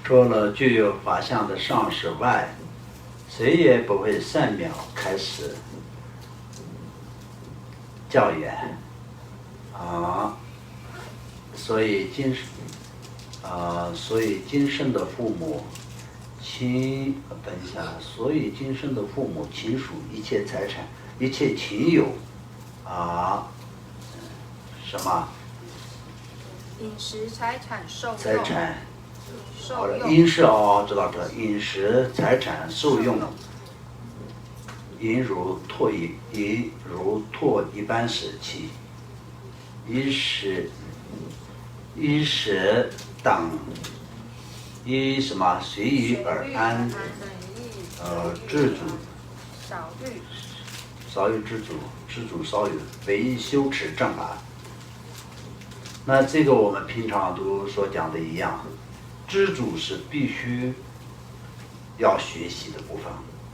除了具有法相的上师外，谁也不会善妙开始教言啊。所以今生的父母所以今生的父母亲属一切财产、一切亲友啊，什么？饮食、财产、受用。财产。好了，饮食知道这饮食、财产、受用，应如唾一般时期，衣食等，依什么随遇而安，知足，少欲知足，知足少欲，唯修持正法。那这个我们平常都所讲的一样，知足是必须要学习的部分，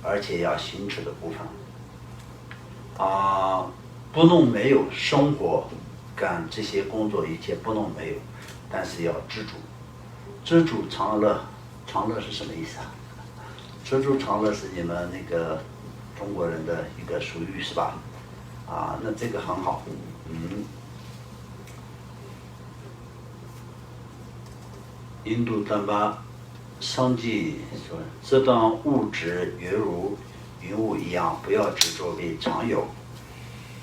而且要行持的部分。不能没有生活干这些工作，一切不能没有，但是要知足。知足常乐，常乐是什么意思啊？知足常乐是你们那个中国人的一个俗语是吧？那这个很好。印度丹巴上记说，这等物质犹如云雾一样，不要执着为常有。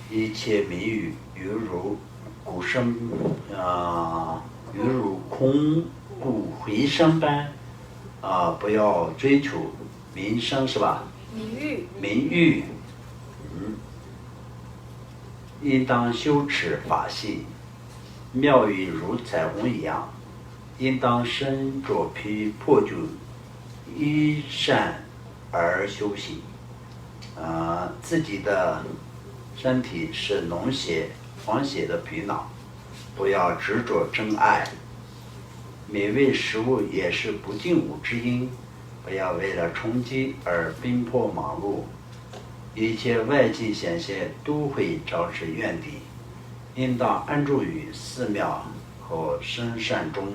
一切名誉犹如鼓声，犹如空谷回声般，不要追求名声是吧？名誉，应当修持法性，妙语如彩虹一样，应当身着披破旧衣衫而修行。自己的身体是脓血、黄血的皮囊，不要执着真爱。美味食物也是不净物之因，不要为了充饥而奔波忙碌。一切外境显现都会招致怨敌，应当安住于寺庙和深山中。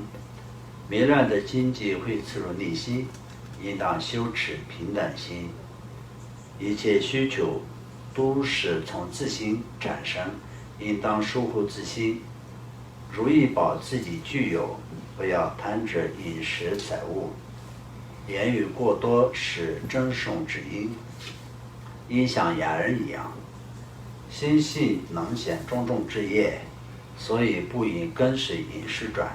迷乱的经济会刺入内心，应当修持平等心。一切需求都是从自心产生，应当守护自心，如意宝自己具有，不要贪着饮食财物。言语过多是争讼之因，应像哑人一样。心性能显种种之业，所以不应跟随饮食转。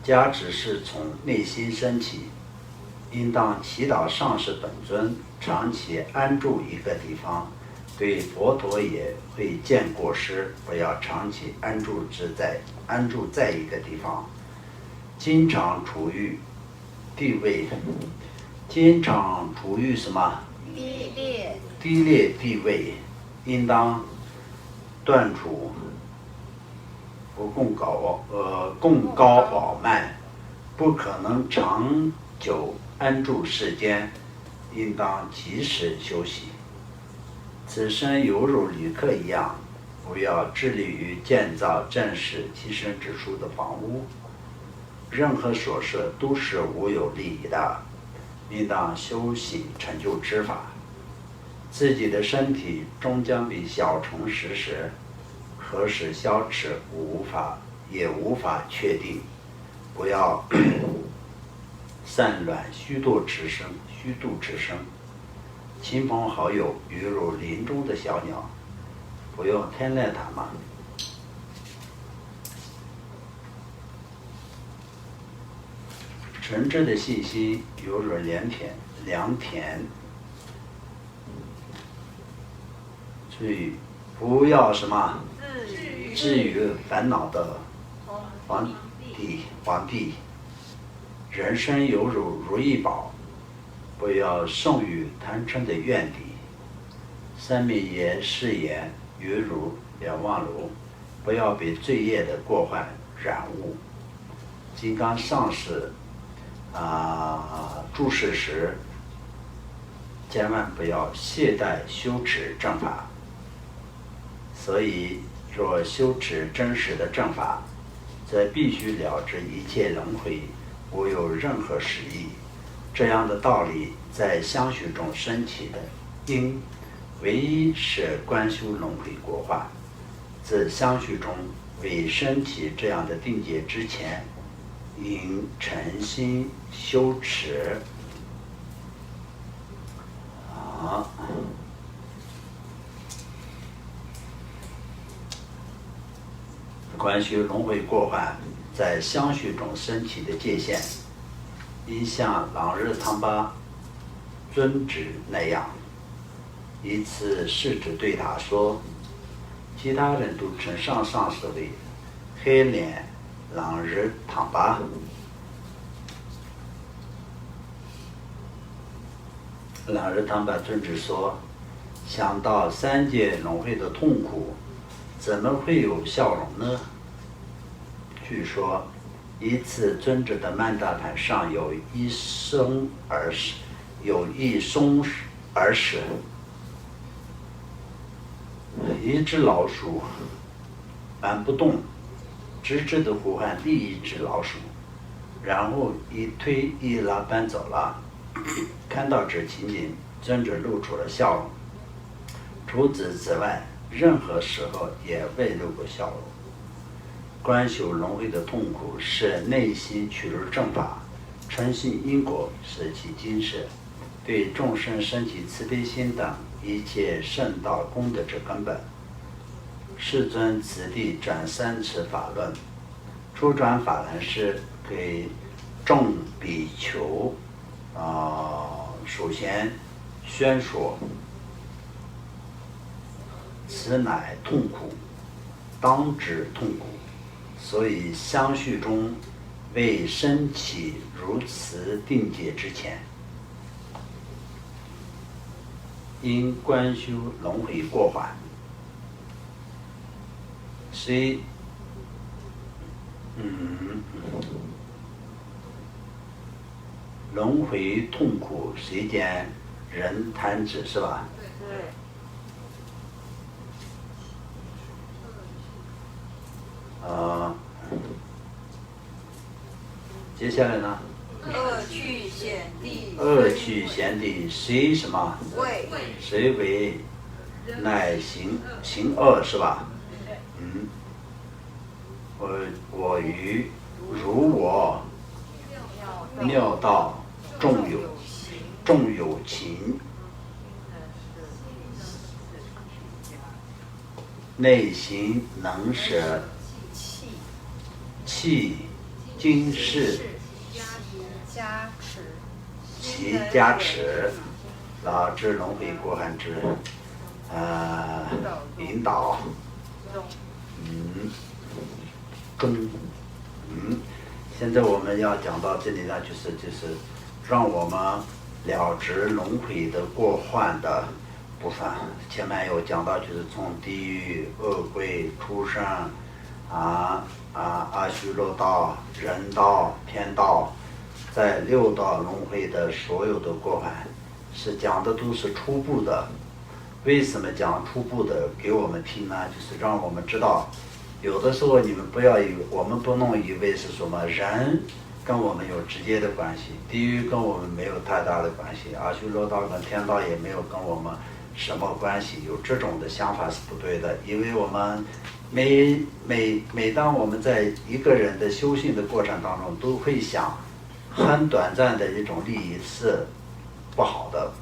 家只是从内心升起，应当祈祷上师本尊长期安住一个地方。对佛陀也会见过失，不要长期安住在一个地方。经常处于地位，经常处于什么？低劣地位，应当断除不共高傲慢，不可能长久安住世间，应当及时休息。此生犹如旅客一样，不要致力于建造正是提升指数的房屋，任何所事都是无有利益的，应当修行成就知法。自己的身体终将被小虫食时，何时消持也无法确定。不要散乱虚度之生。亲朋好友犹如林中的小鸟，不用天籁它们。诚挚的信心犹如良田，所以不要什么至于烦恼的皇帝。人生犹如如意宝，不要胜于贪嗔的怨敌。三昧耶誓言犹如瞭望炉，不要被罪业的过患染污。金刚上师注释时，千万不要懈怠修持正法。所以若修持真实的正法，则必须了知一切轮回无有任何实义。这样的道理在相续中升起的，因唯一是观修轮回过患。自相续中未升起这样的定界之前，应诚心修持观修轮回过患在相续中升起的界限，应像朗日汤巴尊者那样。一次侍者对他说，其他人都称上师为黑脸朗日汤巴。朗日汤巴尊者说，想到三界轮回的痛苦，怎么会有笑容呢？据说一次尊者的曼达盘上有一松而死，一只老鼠搬不动，直直的呼唤另一只老鼠，然后一推一拉搬走了。看到这情景，尊者露出了笑容。除此之外，任何时候也未露过笑容。观修轮回的痛苦是内心取入正法，诚信因果，舍弃今世，对众生升起慈悲心等一切圣道功德之根本。世尊此地转三次法论，初转法轮时给众比丘首先宣说，此乃痛苦，当知痛苦。所以相续中未升起如此定界之前，因观修轮回过患，虽轮回痛苦虽见人贪执，是吧？对。接下来呢？恶趣显地。恶趣显地虽什么？为。虽为乃行恶，是吧？我于如我妙道众有情，内心能舍弃今世其加持，导致轮回过患之引导现在我们要讲到这里呢，就是让我们了知轮回的过患的部分。前面有讲到，就是从地狱、恶鬼、畜生阿修罗道、人道、天道，在六道轮回的所有的过患，是讲的都是初步的。为什么讲初步的给我们听呢？就是让我们知道，有的时候你们我们不能以为是什么人跟我们有直接的关系，地狱跟我们没有太大的关系，阿修罗道跟天道也没有跟我们什么关系，有这种的想法是不对的。因为我们每当我们在一个人的修行的过程当中，都会想很短暂的一种利益是不好的，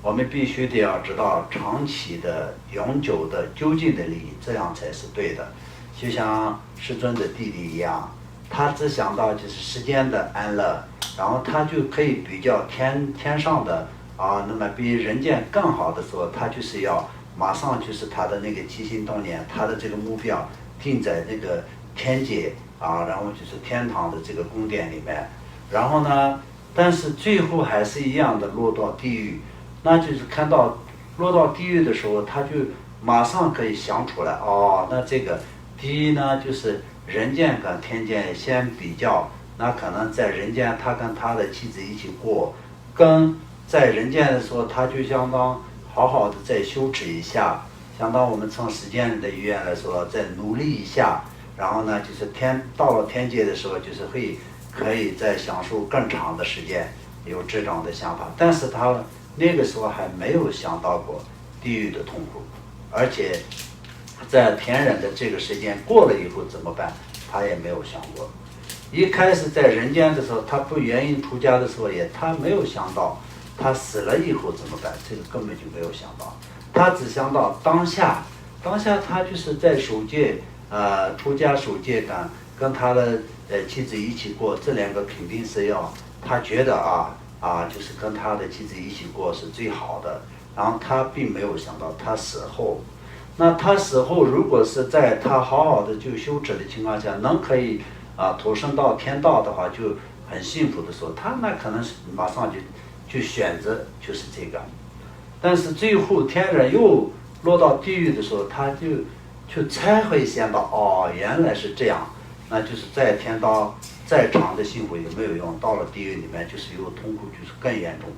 我们必须得要知道长期的、永久的、究竟的利益，这样才是对的。就像世尊的弟弟一样，他只想到就是世间的安乐，然后他就可以比较天上的那么比人间更好的时候，他就是要马上就是他的那个起心动念，他的这个目标定在那个天界然后就是天堂的这个宫殿里面，然后呢，但是最后还是一样的落到地狱，那就是看到落到地狱的时候，他就马上可以想出来，那这个第一呢，就是人间跟天间先比较，那可能在人间他跟他的妻子一起过，跟在人间的时候他就相当好好的再修持一下，相当我们从时间的语言来说再努力一下，然后呢就是到了天界的时候，就是可以再享受更长的时间，有这种的想法。但是他那个时候还没有想到过地狱的痛苦，而且在天人的这个时间过了以后怎么办，他也没有想过。一开始在人间的时候，他不愿意出家的时候他没有想到他死了以后怎么办，这个根本就没有想到。他只想到当下他就是在守戒，出家守戒跟他的妻子一起过，这两个肯定是要他觉得就是跟他的妻子一起过是最好的。然后他并没有想到他死后，那他死后如果是在他好好的就修持的情况下，可以投生到天道的话，就很幸福的时候，他那可能是马上就选择就是这个。但是最后天人又落到地狱的时候，他就才会想到原来是这样，那就是在天道再长的幸福也没有用，到了地狱里面就是有痛苦，就是更严重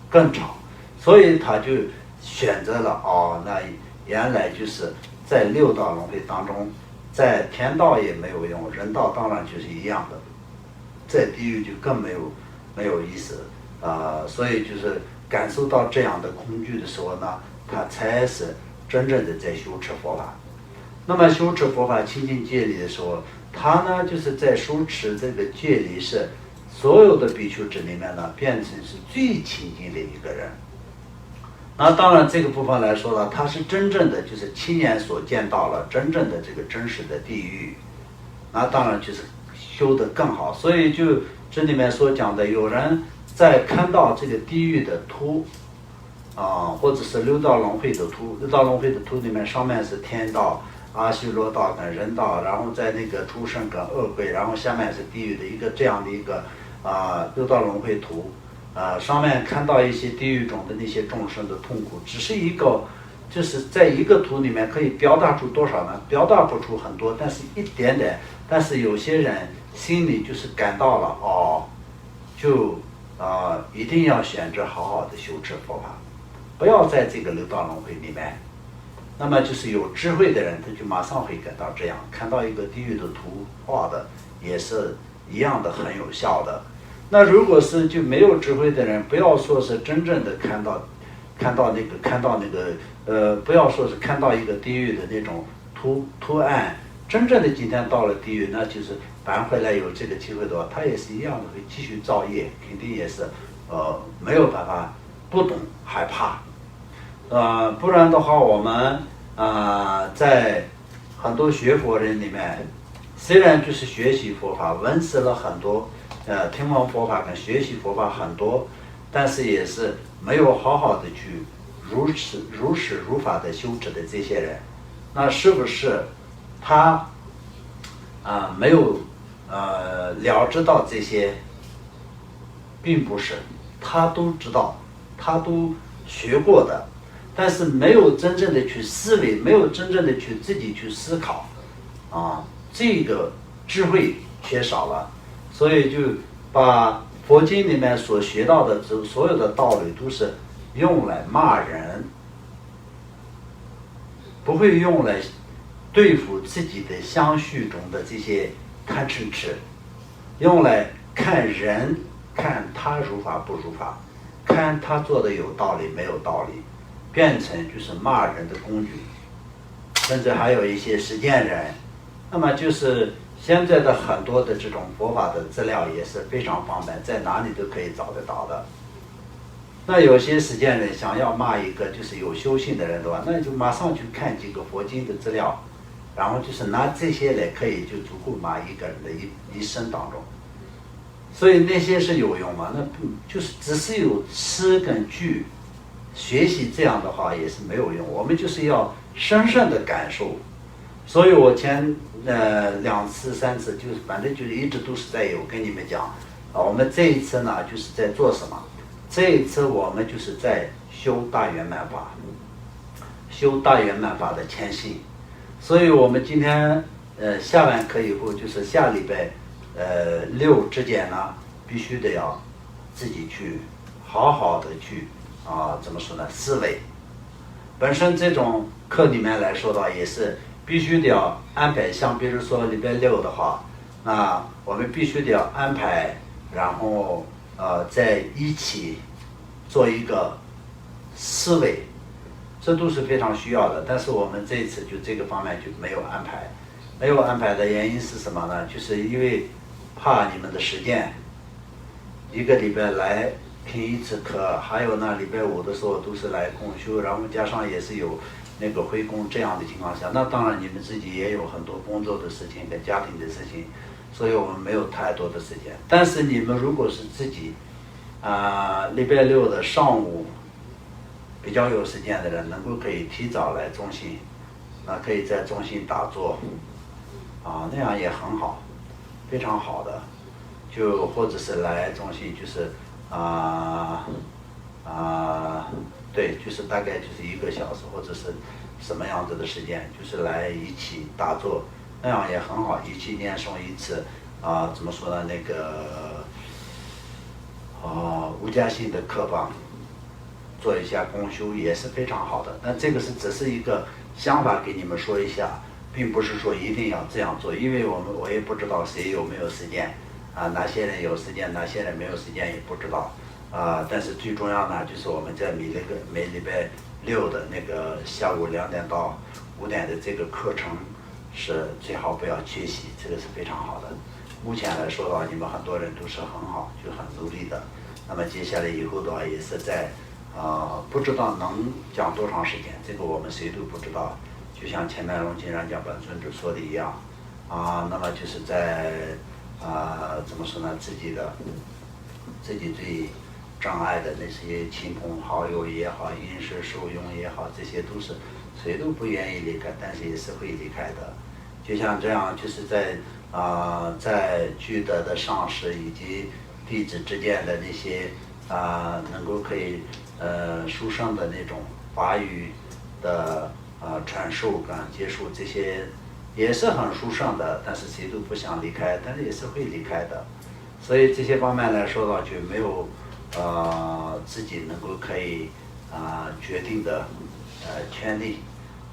更长，所以他就选择了那原来就是在六道轮回当中，在天道也没有用，人道当然就是一样的，在地狱就更没有意思所以就是感受到这样的恐惧的时候呢，他才是真正的在修持佛法。那么修持佛法清净戒律的时候，他呢就是在修持这个戒律是所有的比丘制里面呢变成是最清净的一个人。那当然这个部分来说呢，他是真正的就是亲眼所见到了真正的这个真实的地狱，那当然就是修得更好。所以就这里面所讲的，有人在看到这个地狱的图或者是六道轮回的图，六道轮回的图里面上面是天道、阿修罗道跟人道，然后在那个畜生跟恶鬼，然后下面是地狱的一个这样的一个六道轮回图。上面看到一些地狱中的那些众生的痛苦，只是一个就是在一个图里面可以表达出多少呢？表达不出很多，但是一点点。但是有些人心里就是感到了就一定要选择好好的修持佛法，不要在这个六道轮回里面。那么就是有智慧的人，他就马上会感到这样，看到一个地狱的图画的也是一样的很有效的。那如果是就没有智慧的人，不要说是真正的看到那个不要说是看到一个地狱的那种图案，真正的今天到了地狱，那就是搬回来有这个机会的话，他也是一样的会继续造业，肯定也是没有办法不懂害怕。不然的话，我们在很多学佛人里面，虽然就是学习佛法，闻识了很多。听闻佛法跟学习佛法很多，但是也是没有好好的去如实如法的修持的这些人，那是不是他没有了知到这些？并不是，他都知道，他都学过的，但是没有真正的去思维，没有真正的去自己去思考这个智慧缺少了。所以就把佛经里面所学到的所有的道理都是用来骂人，不会用来对付自己的相续中的这些贪嗔痴，用来看人，看他如法不如法，看他做的有道理没有道理，变成就是骂人的工具。甚至还有一些实践人，那么就是现在的很多的这种佛法的资料也是非常方便，在哪里都可以找得到的。那有些实践人想要骂一个就是有修行的人的话，那就马上去看几个佛经的资料，然后就是拿这些来可以就足够骂一个人的一生当中。所以那些是有用吗？那不就是只是有诗跟句，学习这样的话也是没有用。我们就是要深深的感受。所以我前2次3次就是反正就是一直都是在有跟你们讲我们这一次呢就是在做什么？这一次我们就是在修大圆满法，修大圆满法的前行。所以我们今天下完课以后，就是下礼拜6之间呢，必须得要自己去好好的去怎么说呢？思维。本身这种课里面来说的话，也是必须得要安排。像比如说礼拜6的话，那我们必须得要安排，然后在一起做一个思维，这都是非常需要的。但是我们这一次就这个方面就没有安排，没有安排的原因是什么呢？就是因为怕你们的时间，一个礼拜来听一次课，还有呢礼拜五的时候都是来共修，然后加上也是有那个回工这样的情况下，那当然你们自己也有很多工作的事情跟家庭的事情，所以我们没有太多的时间。但是你们如果是自己礼拜六的上午比较有时间的人，能够可以提早来中心，可以在中心打坐，那样也很好，非常好的。就或者是来中心，就是对，就是大概就是1个小时或者是什么样子的时间，就是来一起打坐，那样也很好，一起念诵一次怎么说呢？那个无家性的课方，做一下共修也是非常好的。那这个只是一个想法给你们说一下，并不是说一定要这样做，因为我也不知道谁有没有时间。哪些人有时间，哪些人没有时间也不知道，但是最重要呢，就是我们在每礼拜六的那个下午2点到5点的这个课程是最好不要缺席，这个是非常好的。目前来说的话，你们很多人都是很好，就很努力的。那么接下来以后的话，也是在不知道能讲多长时间，这个我们谁都不知道。就像前面龙金然讲本尊主说的一样，那么就是在怎么说呢？自己最障碍的那些亲朋好友也好，饮食受用也好，这些都是谁都不愿意离开，但是也是会离开的。就像这样，就是在具德的上师以及弟子之间的那些能够可以殊胜的那种法语的传授跟接触，这些也是很殊胜的，但是谁都不想离开，但是也是会离开的。所以这些方面来说的话，就没有自己能够可以决定的权利，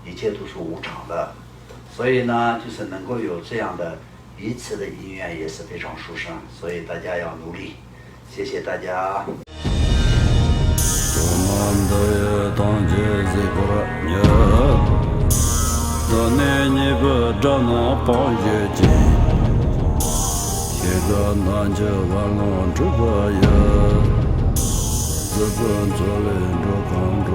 一切都是无常的。所以呢，就是能够有这样的一次的因缘也是非常殊胜，所以大家要努力。谢谢大家。南无万龙之国也，自本作人着康中。